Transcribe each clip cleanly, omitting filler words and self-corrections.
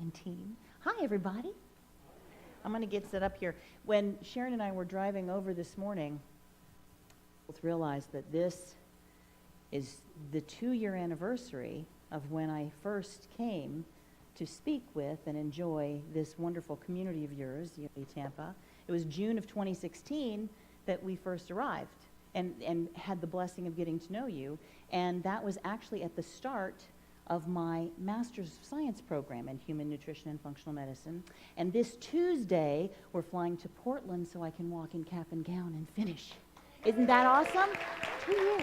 and team. Hi, everybody. I'm going to get set up here. When Sharon and I were driving over this morning, we both realized that this is the 2-year anniversary of when I first came to speak with and enjoy this wonderful community of yours, Unity of Tampa. It was June of 2016 that we first arrived and had the blessing of getting to know you. And that was actually at the start of my Master's of Science program in Human Nutrition and Functional Medicine. And this Tuesday, we're flying to Portland so I can walk in cap and gown and finish. Isn't that awesome? 2 years.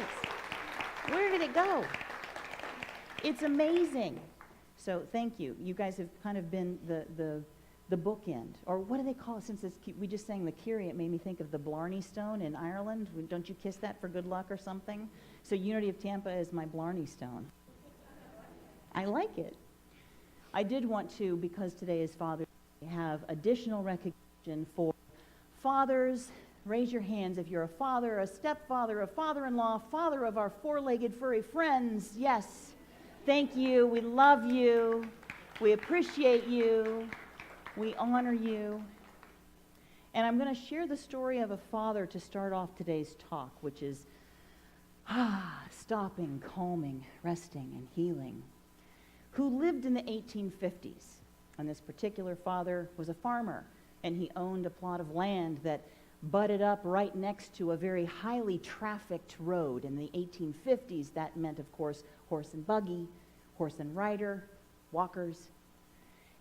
Where did it go? It's amazing. So thank you. You guys have kind of been the bookend. Or what do they call it? Since we just sang the Kyrie, it made me think of the Blarney Stone in Ireland. Don't you kiss that for good luck or something? So Unity of Tampa is my Blarney Stone. I like it. I did want to, because today is Father's Day, have additional recognition for fathers. Raise your hands if you're a father, a stepfather, a father-in-law, father of our four-legged furry friends. Yes. Thank you. We love you. We appreciate you. We honor you. And I'm going to share the story of a father to start off today's talk, which is stopping, calming, resting, and healing, who lived in the 1850s. And this particular father was a farmer, and he owned a plot of land that butted up right next to a very highly trafficked road. In the 1850s, that meant, of course, horse and buggy, horse and rider, walkers.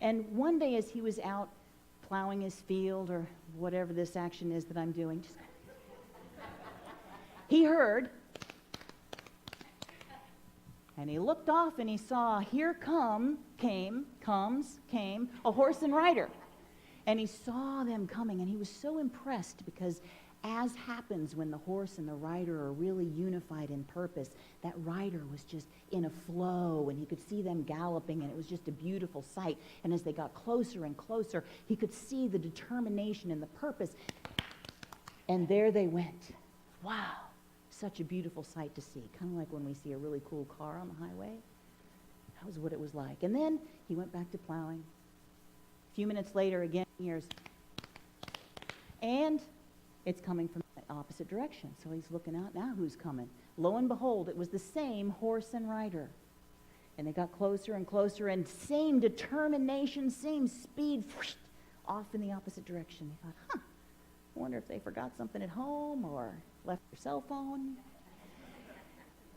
And one day as he was out plowing his field, or whatever this action is that I'm doing, he heard, and he looked off and he saw, here came a horse and rider. And he saw them coming, and he was so impressed because, as happens when the horse and the rider are really unified in purpose, that rider was just in a flow, and he could see them galloping, and it was just a beautiful sight. And as they got closer and closer, he could see the determination and the purpose. And there they went. Wow, such a beautiful sight to see. Kind of like when we see a really cool car on the highway. That was what it was like. And then he went back to plowing. A few minutes later, again, he hears, and it's coming from the opposite direction. So he's looking out, now who's coming? Lo and behold, it was the same horse and rider. And they got closer and closer, and same determination, same speed, off in the opposite direction. He thought, I wonder if they forgot something at home or left their cell phone.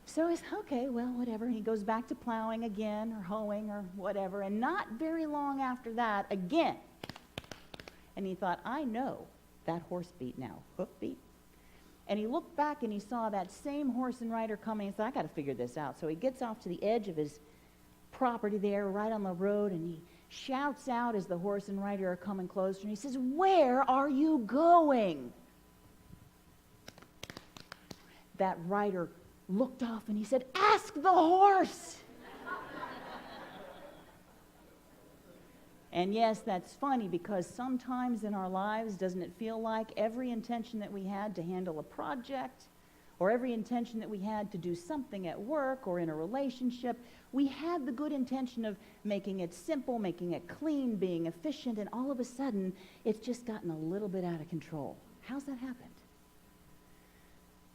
So he's, okay, well, whatever. He goes back to plowing again, or hoeing, or whatever. And not very long after that, again. And he thought, I know that horse beat now, hoof beat. And he looked back and he saw that same horse and rider coming. He thought, I got to figure this out. So he gets off to the edge of his property there, right on the road, and he shouts out as the horse and rider are coming closer. And he says, where are you going? That rider looked off and he said, ask the horse. And yes, that's funny, because sometimes in our lives, doesn't it feel like every intention that we had to handle a project, or every intention that we had to do something at work or in a relationship, we had the good intention of making it simple, making it clean, being efficient, and all of a sudden, it's just gotten a little bit out of control. How's that happened?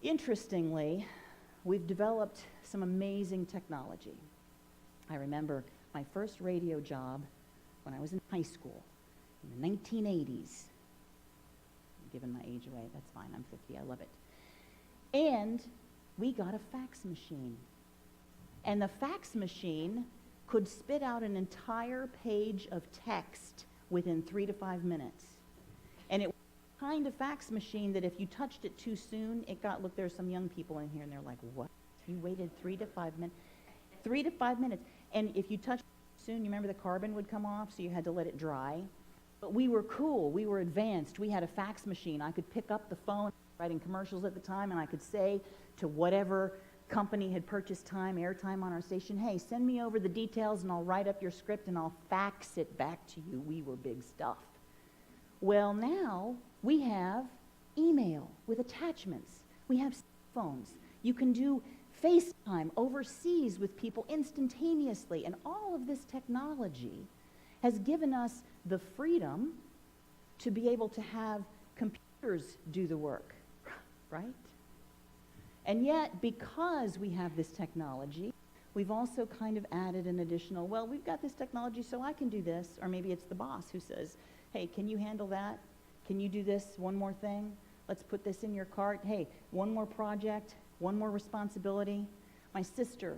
Interestingly, we've developed some amazing technology. I remember my first radio job when I was in high school in the 1980s. I'm giving my age away. That's fine. I'm 50. I love it. And we got a fax machine. And the fax machine could spit out an entire page of text within 3 to 5 minutes. And it was the kind of fax machine that if you touched it too soon, it got, look, there's some young people in here, and they're like, what? You waited 3 to 5 minutes? 3 to 5 minutes. And if you touched it too soon, you remember the carbon would come off, so you had to let it dry. But we were cool. We were advanced. We had a fax machine. I could pick up the phone, writing commercials at the time, and I could say to whatever company had purchased airtime on our station, hey, send me over the details and I'll write up your script and I'll fax it back to you. We were big stuff. Well, now we have email with attachments. We have phones. You can do FaceTime overseas with people instantaneously. And all of this technology has given us the freedom to be able to have computers do the work, right? And yet, because we have this technology, we've also kind of added an additional, well, we've got this technology, so I can do this. Or maybe it's the boss who says, hey, can you handle that? Can you do this one more thing? Let's put this in your cart. Hey, one more project, one more responsibility. My sister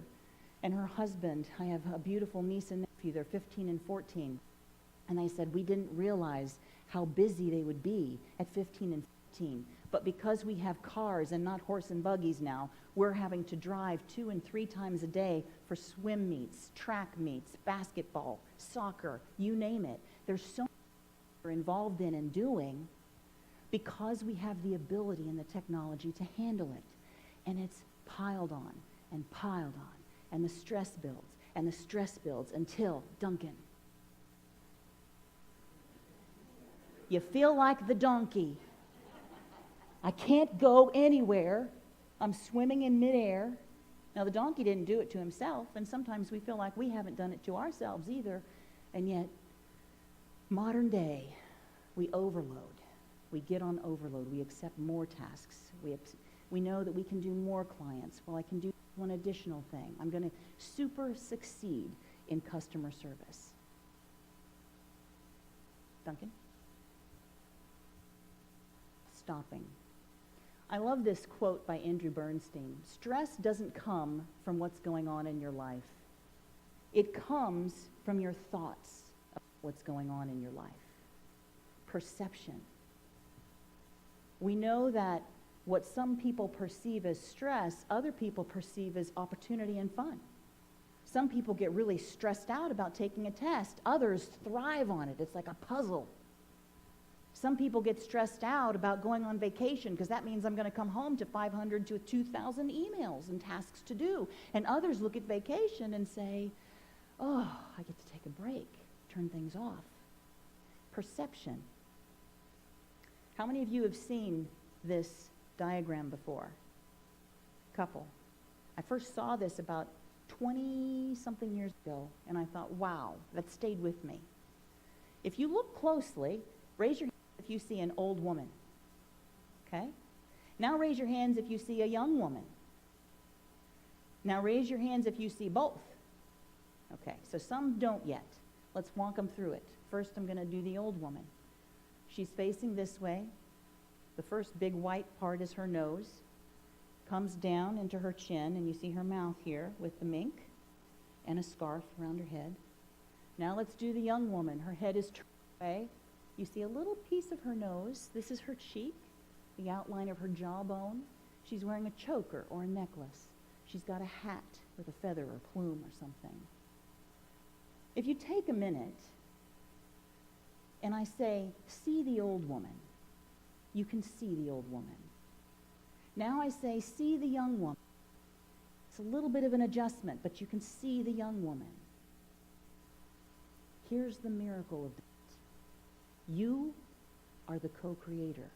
and her husband, I have a beautiful niece and nephew, they're 15 and 14. And they said we didn't realize how busy they would be at 15 and 14. But because we have cars and not horse and buggies now, we're having to drive 2 and 3 times a day for swim meets, track meets, basketball, soccer, you name it. There's so much we're involved in and doing because we have the ability and the technology to handle it. And it's piled on and piled on. And the stress builds and the stress builds until, Duncan, you feel like the donkey. I can't go anywhere. I'm swimming in midair. Now, the donkey didn't do it to himself, and sometimes we feel like we haven't done it to ourselves either. And yet, modern day, we overload. We get on overload. We accept more tasks. We know that we can do more clients. Well, I can do one additional thing. I'm going to super succeed in customer service. Duncan? Stopping. I love this quote by Andrew Bernstein. Stress doesn't come from what's going on in your life. It comes from your thoughts of what's going on in your life. Perception. We know that what some people perceive as stress, other people perceive as opportunity and fun. Some people get really stressed out about taking a test. Others thrive on it. It's like a puzzle. Some people get stressed out about going on vacation because that means I'm going to come home to 500 to 2,000 emails and tasks to do. And others look at vacation and say, oh, I get to take a break, turn things off. Perception. How many of you have seen this diagram before? Couple. I first saw this about 20-something years ago, and I thought, wow, that stayed with me. If you look closely, raise your hand if you see an old woman. Okay? Now raise your hands if you see a young woman. Now raise your hands if you see both. Okay, so some don't yet. Let's walk them through it. First, I'm going to do the old woman. She's facing this way. The first big white part is her nose. Comes down into her chin, and you see her mouth here with the mink and a scarf around her head. Now let's do the young woman. Her head is turned away. You see a little piece of her nose. This is her cheek, the outline of her jawbone. She's wearing a choker or a necklace. She's got a hat with a feather or plume or something. If you take a minute and I say, see the old woman, you can see the old woman. Now I say, see the young woman. It's a little bit of an adjustment, but you can see the young woman. Here's the miracle of that. You are the co-creator.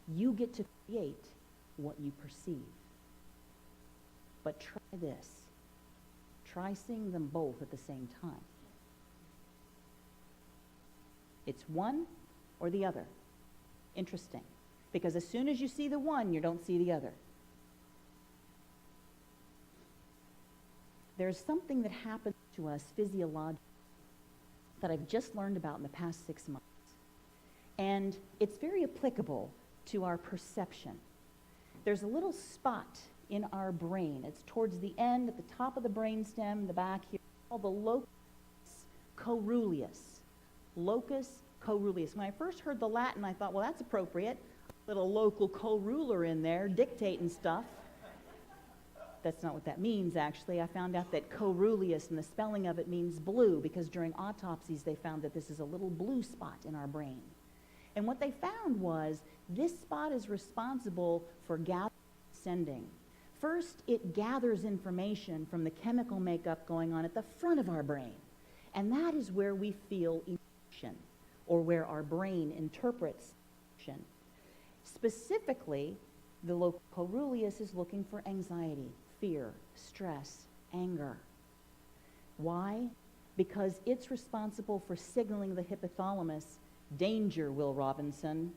You get to create what you perceive. But try this. Try seeing them both at the same time. It's one or the other. Interesting. Because as soon as you see the one, you don't see the other. There's something that happens to us physiologically that I've just learned about in the past 6 months. And it's very applicable to our perception. There's a little spot in our brain. It's towards the end, at the top of the brainstem, the back here, called the locus coeruleus. Locus coeruleus. When I first heard the Latin, I thought, well, that's appropriate. Little local co-ruler in there, dictating stuff. That's not what that means, actually. I found out that coeruleus, and the spelling of it means blue, because during autopsies they found that this is a little blue spot in our brain. And what they found was this spot is responsible for gathering and sending. First, it gathers information from the chemical makeup going on at the front of our brain. And that is where we feel emotion, or where our brain interprets emotion. Specifically, the locus coeruleus is looking for anxiety, fear, stress, anger. Why? because it's responsible for signaling the hypothalamus, danger, Will Robinson.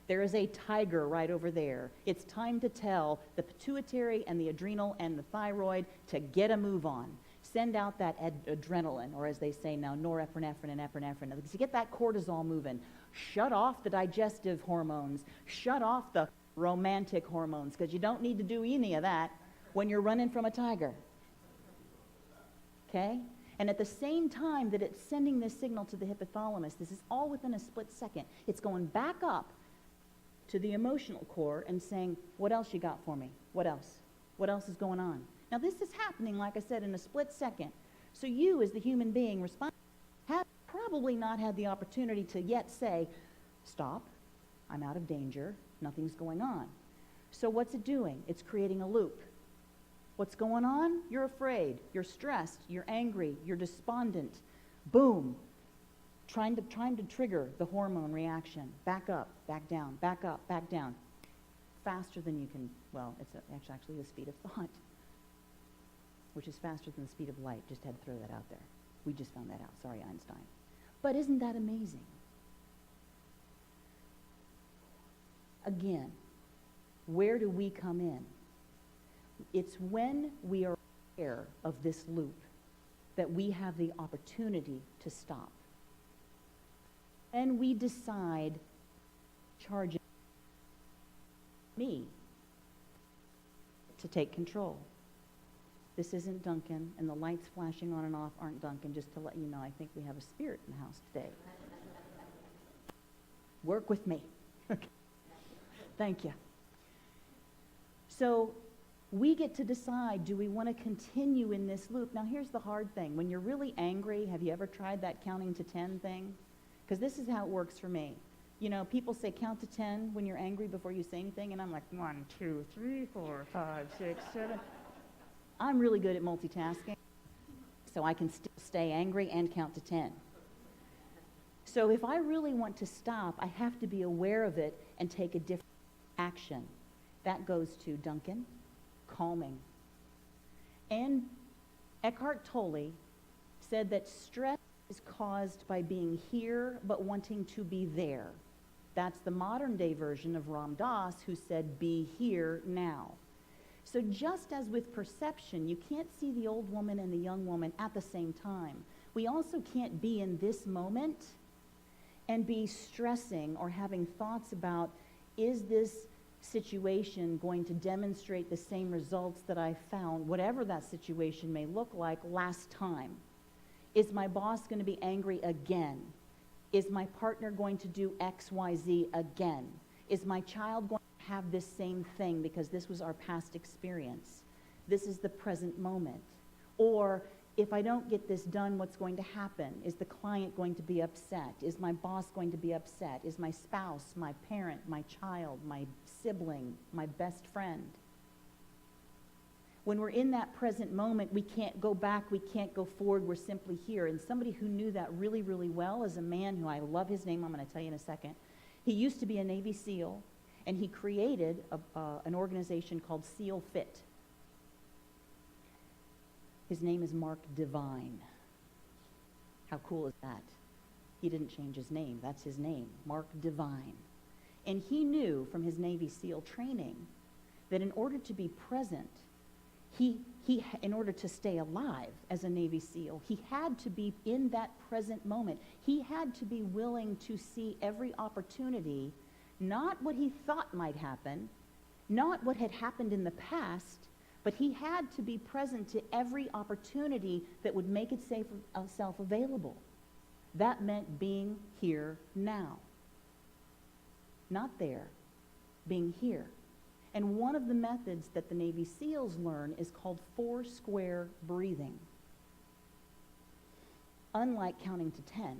There is a tiger right over there. It's time to tell the pituitary and the adrenal and the thyroid to get a move on. Send out that adrenaline, or as they say now, norepinephrine and epinephrine, to get that cortisol moving. Shut off the digestive hormones. Shut off the romantic hormones, because you don't need to do any of that when you're running from a tiger. Okay? And at the same time that it's sending this signal to the hypothalamus, this is all within a split second, it's going back up to the emotional core and saying, what else you got for me? What else? What else is going on? Now, this is happening, like I said, in a split second. So you, as the human being responsible, have probably not had the opportunity to yet say, stop, I'm out of danger, nothing's going on. So what's it doing? It's creating a loop. What's going on? You're afraid, you're stressed, you're angry, you're despondent. Boom. Trying to trigger the hormone reaction. Back up, back down, back up, back down. Faster than you can, well, it's actually the speed of thought, which is faster than the speed of light. Just had to throw that out there. We just found that out. Sorry, Einstein. But isn't that amazing? Again, where do we come in? It's when we are aware of this loop that we have the opportunity to stop. And we decide, charging me to take control. This isn't Duncan, and the lights flashing on and off aren't Duncan, just to let you know, I think we have a spirit in the house today. Work with me. Okay. Thank you. So we get to decide, do we want to continue in this loop? Now, here's the hard thing. When you're really angry, have you ever tried that counting to 10 thing? Because this is how it works for me. You know, people say count to 10 when you're angry before you say anything, and I'm like, 1, 2, 3, 4, 5, 6, 7. I'm really good at multitasking, so I can still stay angry and count to 10. So if I really want to stop, I have to be aware of it and take a different action. That goes to Duncan, calming. And Eckhart Tolle said that stress is caused by being here but wanting to be there. That's the modern day version of Ram Dass, who said, be here now. So just as with perception, you can't see the old woman and the young woman at the same time. We also can't be in this moment and be stressing or having thoughts about, is this situation going to demonstrate the same results that I found, whatever that situation may look like, last time? Is my boss going to be angry again? Is my partner going to do X, Y, Z again? Is my child going to have this same thing because this was our past experience? This is the present moment. Or if I don't get this done, what's going to happen? Is the client going to be upset? Is my boss going to be upset? Is my spouse, my parent, my child, my sibling, my best friend? When we're in that present moment, we can't go back, we can't go forward, we're simply here. And somebody who knew that really, really well is a man who, I love his name, I'm going to tell you in a second. He used to be a Navy SEAL, and he created an organization called SEAL Fit. His name is Mark Devine. How cool is that? He didn't change his name. That's his name, Mark Devine. And he knew from his Navy SEAL training that in order to be present, in order to stay alive as a Navy SEAL, he had to be in that present moment. He had to be willing to see every opportunity, not what he thought might happen, not what had happened in the past, but he had to be present to every opportunity that would make itself available. That meant being here now. Not there, being here. And one of the methods that the Navy SEALs learn is called 4-square breathing. Unlike counting to 10,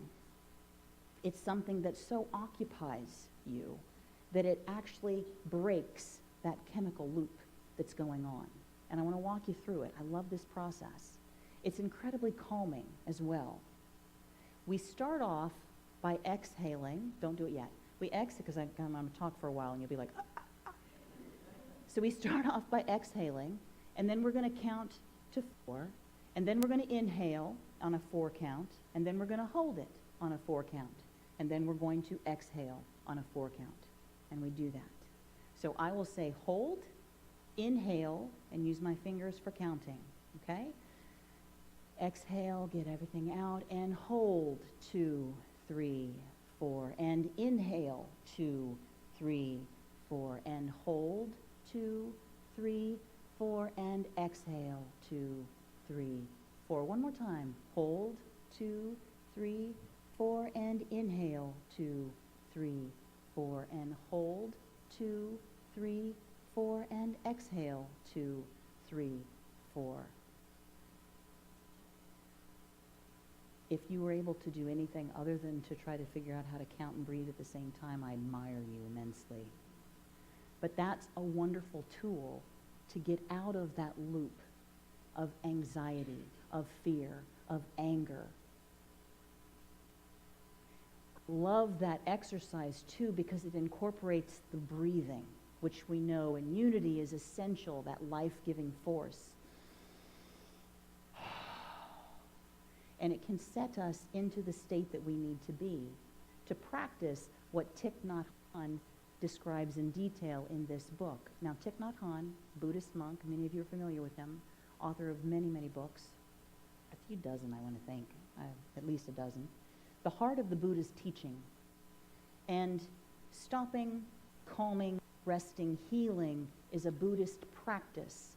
it's something that so occupies you that it actually breaks that chemical loop that's going on. And I want to walk you through it. I love this process. It's incredibly calming as well. We start off by exhaling. Don't do it yet. We exhale, because I'm going to talk for a while and you'll be like, ah. So we start off by exhaling, and then we're going to count to 4, and then we're going to inhale, on a 4 count, and then we're going to hold it on a 4 count. And then we're going to exhale on a 4 count. And we do that. So I will say hold, inhale, and use my fingers for counting. Okay? Exhale, get everything out, and hold 2, 3, 4. And inhale 2, 3, 4. And hold 2, 3, 4. And exhale 2, 3, 4. One more time. Hold 2, 3, 4. And inhale 2, 3, 4. And hold 2, 3, 4. And exhale 2, 3, 4. If you were able to do anything other than to try to figure out how to count and breathe at the same time, I admire you immensely. But that's a wonderful tool to get out of that loop of anxiety, of fear, of anger. Love that exercise too because it incorporates the breathing, which we know in Unity is essential, that life-giving force. And it can set us into the state that we need to be to practice what Thich Nhat Hanh describes in detail in this book. Now, Thich Nhat Hanh, Buddhist monk, many of you are familiar with him, author of many, many books, a few dozen, I want to think, at least a dozen. The heart of the Buddha's teaching. And stopping, calming, resting, healing is a Buddhist practice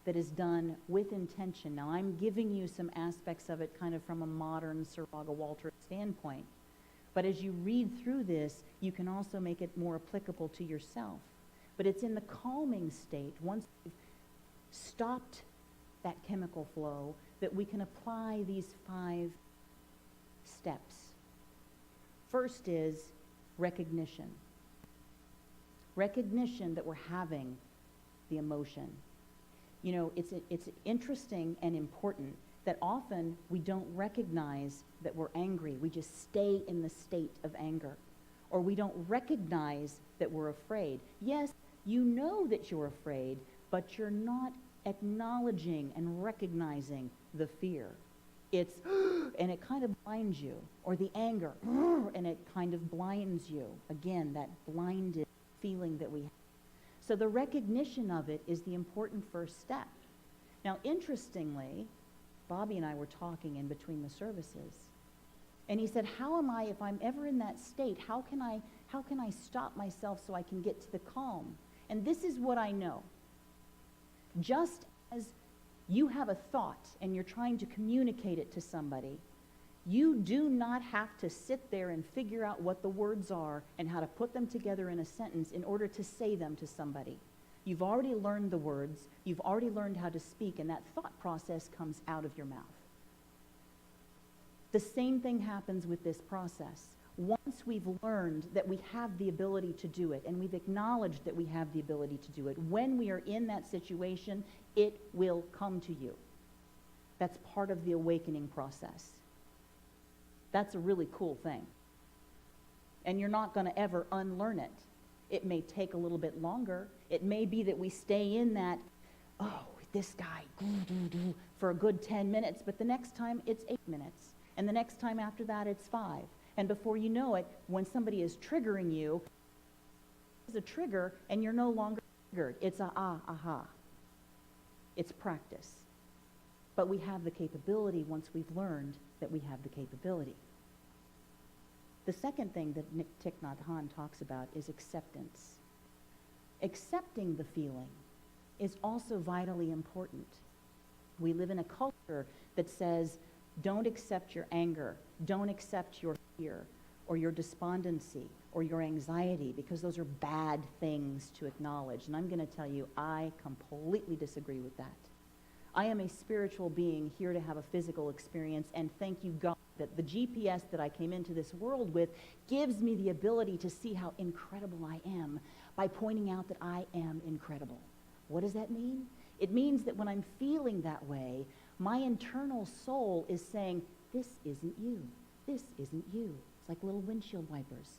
that is done with intention. Now, I'm giving you some aspects of it kind of from a modern Sir Walter standpoint. But as you read through this, you can also make it more applicable to yourself. But it's in the calming state, once you've stopped that chemical flow, that we can apply these 5 steps. First is recognition. Recognition that we're having the emotion. You know, it's interesting and important that often we don't recognize that we're angry. We just stay in the state of anger. Or we don't recognize that we're afraid. Yes, you know that you're afraid, but you're not acknowledging and recognizing the fear. It's, and it kind of blinds you. Or the anger, and it kind of blinds you. Again, that blinded feeling that we have. So the recognition of it is the important first step. Now, interestingly, Bobby and I were talking in between the services. And he said, how am I, if I'm ever in that state, how can I stop myself so I can get to the calm? And this is what I know. Just as you have a thought and you're trying to communicate it to somebody, you do not have to sit there and figure out what the words are and how to put them together in a sentence in order to say them to somebody. You've already learned the words, you've already learned how to speak, and that thought process comes out of your mouth. The same thing happens with this process. Once we've learned that we have the ability to do it, and we've acknowledged that we have the ability to do it, when we are in that situation, it will come to you. That's part of the awakening process. That's a really cool thing. And you're not going to ever unlearn it. It may take a little bit longer. It may be that we stay in that, oh, this guy, for a good 10 minutes, but the next time it's 8 minutes. And the next time after that, it's 5. And before you know it, when somebody is triggering you, it's a trigger, and you're no longer triggered. It's a aha. It's practice. But we have the capability once we've learned that we have the capability. The second thing that Thich Nhat Hanh talks about is acceptance. Accepting the feeling is also vitally important. We live in a culture that says, don't accept your anger, don't accept your fear, or your despondency, or your anxiety, because those are bad things to acknowledge. And I'm going to tell you, I completely disagree with that. I am a spiritual being here to have a physical experience, and thank you, God, that the GPS that I came into this world with gives me the ability to see how incredible I am by pointing out that I am incredible. What does that mean? It means that when I'm feeling that way, my internal soul is saying, this isn't you. This isn't you. It's like little windshield wipers.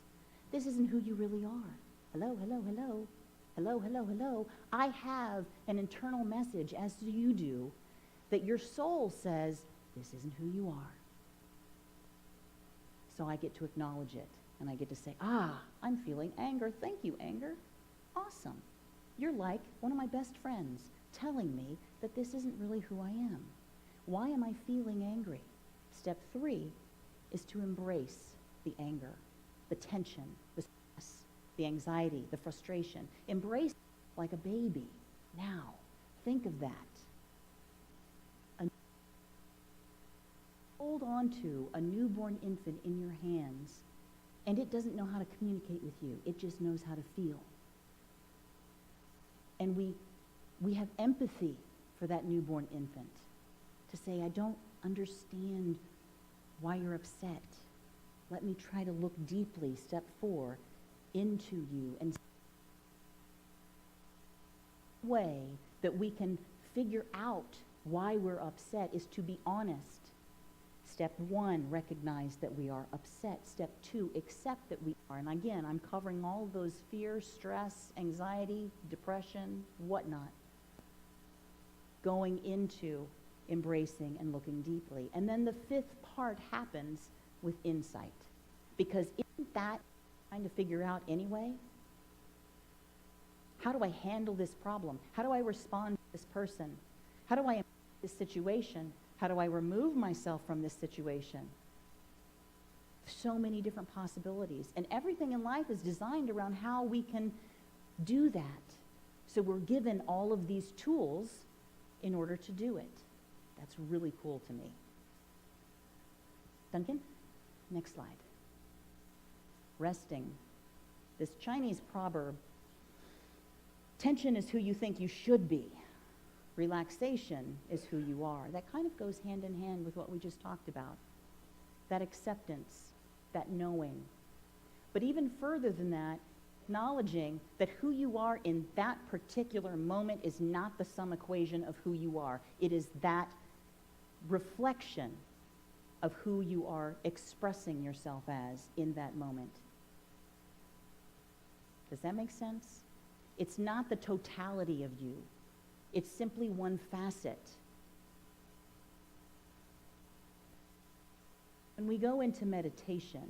This isn't who you really are. Hello, hello, hello. Hello, hello, hello. I have an internal message, as do you do, that your soul says, This isn't who you are. So I get to acknowledge it, and I get to say, I'm feeling anger. Thank you, anger. Awesome. You're like one of my best friends telling me that this isn't really who I am. Why am I feeling angry? Step 3 is to embrace the anger, the tension, the stress, the anxiety, the frustration. Embrace it like a baby. Now, think of that. Hold on to a newborn infant in your hands, and it doesn't know how to communicate with you. It just knows how to feel. And we have empathy for that newborn infant to say, I don't understand why you're upset. Let me try to look deeply, step 4, into you. And the way that we can figure out why we're upset is to be honest. Step 1, recognize that we are upset. Step 2, accept that we are. And again, I'm covering all of those fears, stress, anxiety, depression, whatnot, going into embracing and looking deeply. And then the 5th part happens with insight. Because isn't that trying to figure out anyway? How do I handle this problem? How do I respond to this person? How do I improve this situation? How do I remove myself from this situation? So many different possibilities. And everything in life is designed around how we can do that. So we're given all of these tools in order to do it. That's really cool to me. Duncan, next slide. Resting. This Chinese proverb, tension is who you think you should be. Relaxation is who you are. That kind of goes hand in hand with what we just talked about. That acceptance, that knowing. But even further than that, acknowledging that who you are in that particular moment is not the sum equation of who you are. It is that reflection of who you are expressing yourself as in that moment. Does that make sense? It's not the totality of you. It's simply one facet. When we go into meditation,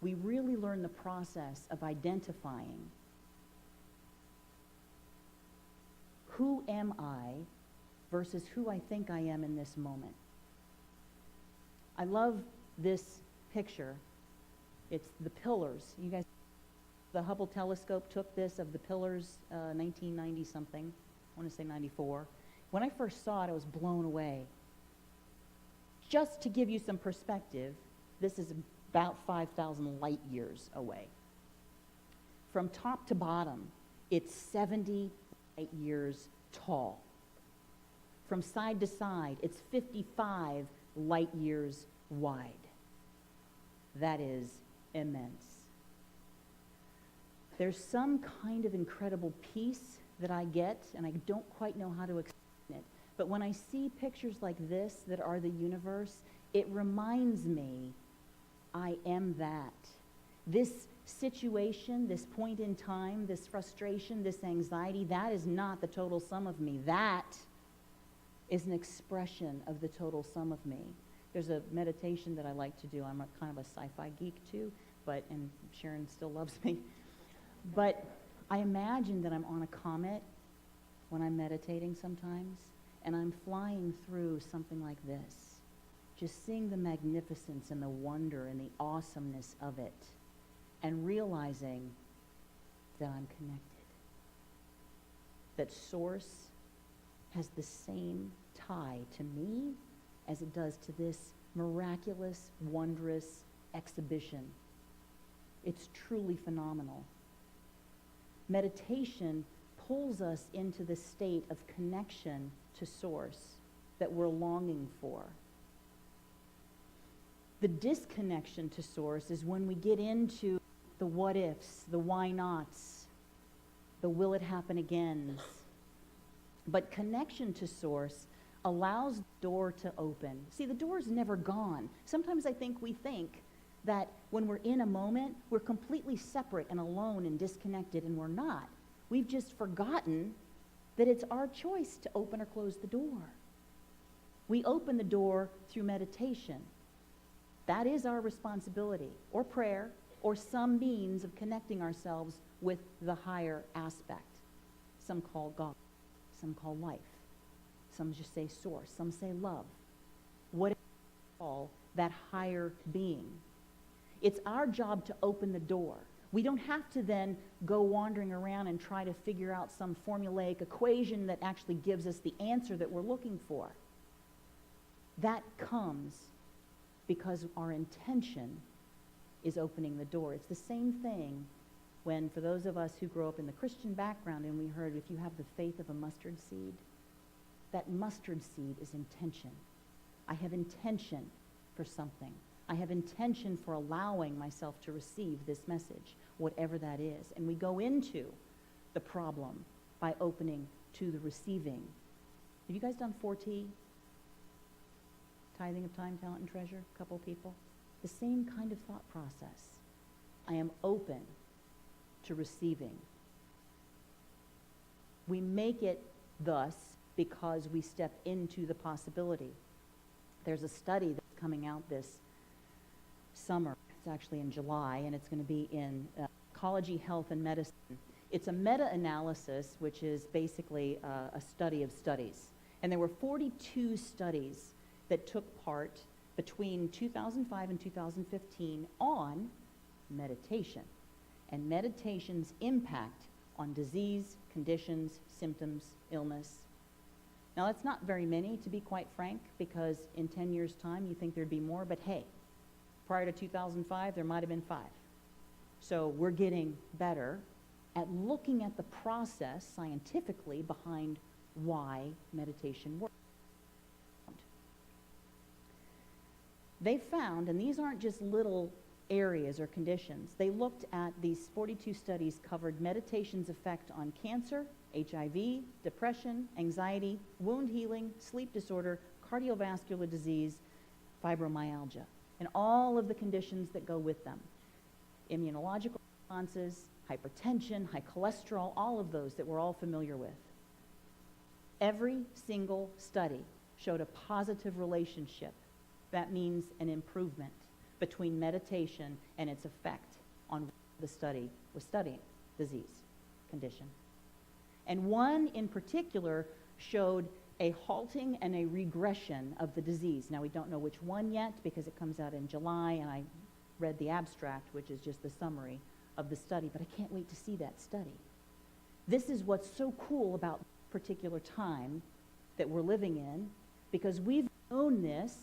we really learn the process of identifying who am I versus who I think I am in this moment. I love this picture. It's the pillars. You guys, the Hubble telescope took this of the pillars, 1990 something. I want to say 94. When I first saw it, I was blown away. Just to give you some perspective, this is about 5,000 light years away. From top to bottom, it's 70 light years tall. From side to side, it's 55 light years wide. That is immense. There's some kind of incredible peace that I get, and I don't quite know how to explain it. But when I see pictures like this that are the universe, it reminds me I am that. This situation, this point in time, this frustration, this anxiety, that is not the total sum of me. That is an expression of the total sum of me. There's a meditation that I like to do. I'm a kind of a sci-fi geek too, and Sharon still loves me. But I imagine that I'm on a comet when I'm meditating sometimes, and I'm flying through something like this, just seeing the magnificence and the wonder and the awesomeness of it, and realizing that I'm connected. That Source has the same tie to me as it does to this miraculous, wondrous exhibition. It's truly phenomenal. Meditation pulls us into the state of connection to Source that we're longing for. The disconnection to Source is when we get into the what ifs, the why nots, the will it happen agains. But connection to Source allows the door to open. See, the door's never gone. Sometimes I think we think that when we're in a moment, we're completely separate and alone and disconnected, and we're not. We've just forgotten that it's our choice to open or close the door. We open the door through meditation. That is our responsibility, or prayer, or some means of connecting ourselves with the higher aspect. Some call God, some call life, some just say source, some say love. What do you call that higher being? It's our job to open the door. We don't have to then go wandering around and try to figure out some formulaic equation that actually gives us the answer that we're looking for. That comes because our intention is opening the door. It's the same thing when, for those of us who grow up in the Christian background, and we heard, if you have the faith of a mustard seed, that mustard seed is intention. I have intention for something. I have intention for allowing myself to receive this message, whatever that is. And we go into the problem by opening to the receiving. Have you guys done 4T? Tithing of time, talent, and treasure? A couple people? The same kind of thought process. I am open to receiving. We make it thus because we step into the possibility. There's a study that's coming out this summer. It's actually in July, and it's going to be in Ecology, Health, and Medicine. It's a meta-analysis, which is basically a study of studies. And there were 42 studies that took part between 2005 and 2015 on meditation and meditation's impact on disease, conditions, symptoms, illness. Now, that's not very many, to be quite frank, because in 10 years' time, you think there'd be more, but hey, prior to 2005, there might have been 5. So we're getting better at looking at the process scientifically behind why meditation works. They found, and these aren't just little areas or conditions, they looked at these 42 studies covered meditation's effect on cancer, HIV, depression, anxiety, wound healing, sleep disorder, cardiovascular disease, fibromyalgia, and all of the conditions that go with them. Immunological responses, hypertension, high cholesterol, all of those that we're all familiar with. Every single study showed a positive relationship. That means an improvement between meditation and its effect on what the study was studying, disease, condition. And one in particular showed a halting and a regression of the disease. Now, we don't know which one yet because it comes out in July, and I read the abstract, which is just the summary of the study, but I can't wait to see that study. This is what's so cool about this particular time that we're living in, because we've known this,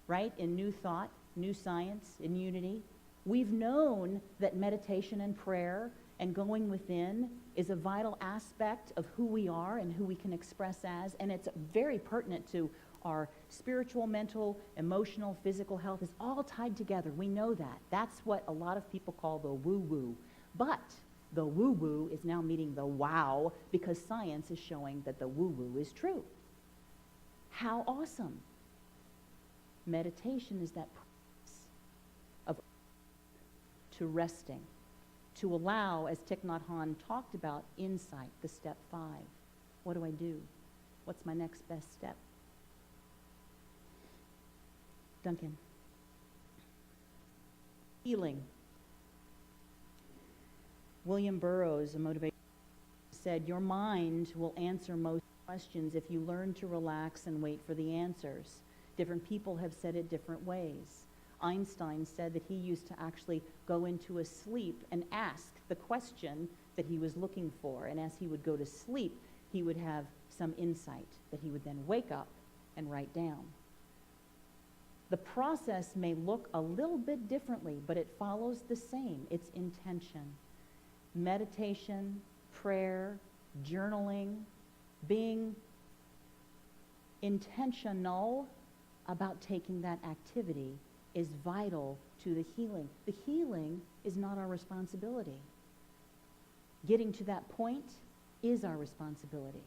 right, in New Thought, New Science, in Unity. We've known that meditation and prayer and going within is a vital aspect of who we are and who we can express as, and it's very pertinent to our spiritual, mental, emotional, physical health. Is all tied together. We know that. That's what a lot of people call the woo-woo. But the woo-woo is now meeting the wow because science is showing that the woo-woo is true. How awesome. Meditation is that process of to resting, to allow, as Thich Nhat Hanh talked about, insight, the step 5. What do I do? What's my next best step? Duncan. Healing. William Burroughs, a motivator, said, your mind will answer most questions if you learn to relax and wait for the answers. Different people have said it different ways. Einstein said that he used to actually go into a sleep and ask the question that he was looking for. And as he would go to sleep, he would have some insight that he would then wake up and write down. The process may look a little bit differently, but it follows the same. It's intention. Meditation, prayer, journaling, being intentional about taking that activity is vital to the healing. The healing is not our responsibility. Getting to that point is our responsibility.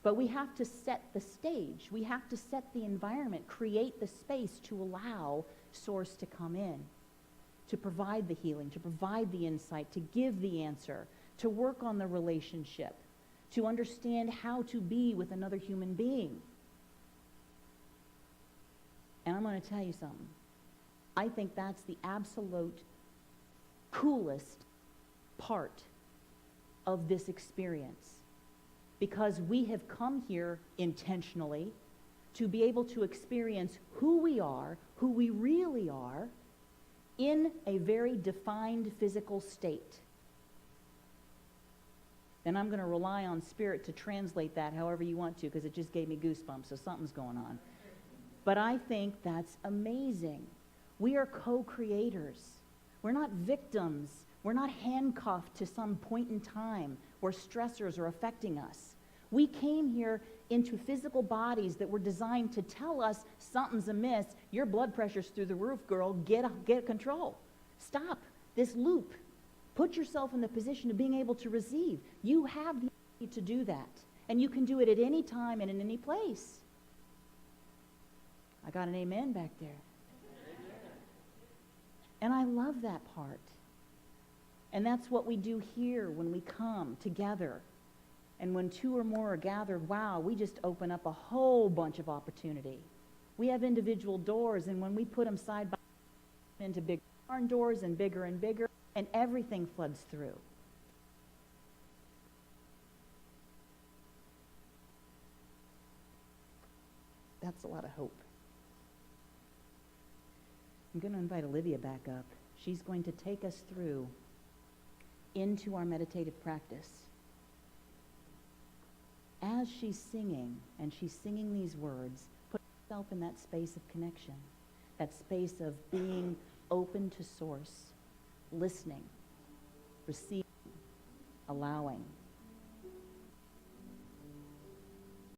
But we have to set the stage. We have to set the environment, create the space to allow Source to come in, to provide the healing, to provide the insight, to give the answer, to work on the relationship, to understand how to be with another human being. And I'm going to tell you something. I think that's the absolute coolest part of this experience, because we have come here intentionally to be able to experience who we really are, in a very defined physical state. And I'm going to rely on Spirit to translate that however you want to, because it just gave me goosebumps, so something's going on. But I think that's amazing. We are co-creators. We're not victims. We're not handcuffed to some point in time where stressors are affecting us. We came here into physical bodies that were designed to tell us something's amiss. Your blood pressure's through the roof, girl. Get control. Stop this loop. Put yourself in the position of being able to receive. You have the ability to do that. And you can do it at any time and in any place. I got an amen back there. And I love that part. And that's what we do here when we come together. And when two or more are gathered, wow, we just open up a whole bunch of opportunity. We have individual doors, and when we put them side by side into big barn doors and bigger, and everything floods through. That's a lot of hope. I'm going to invite Olivia back up. She's going to take us through into our meditative practice. As she's singing, and she's singing these words, put yourself in that space of connection, that space of being open to source, listening, receiving, allowing.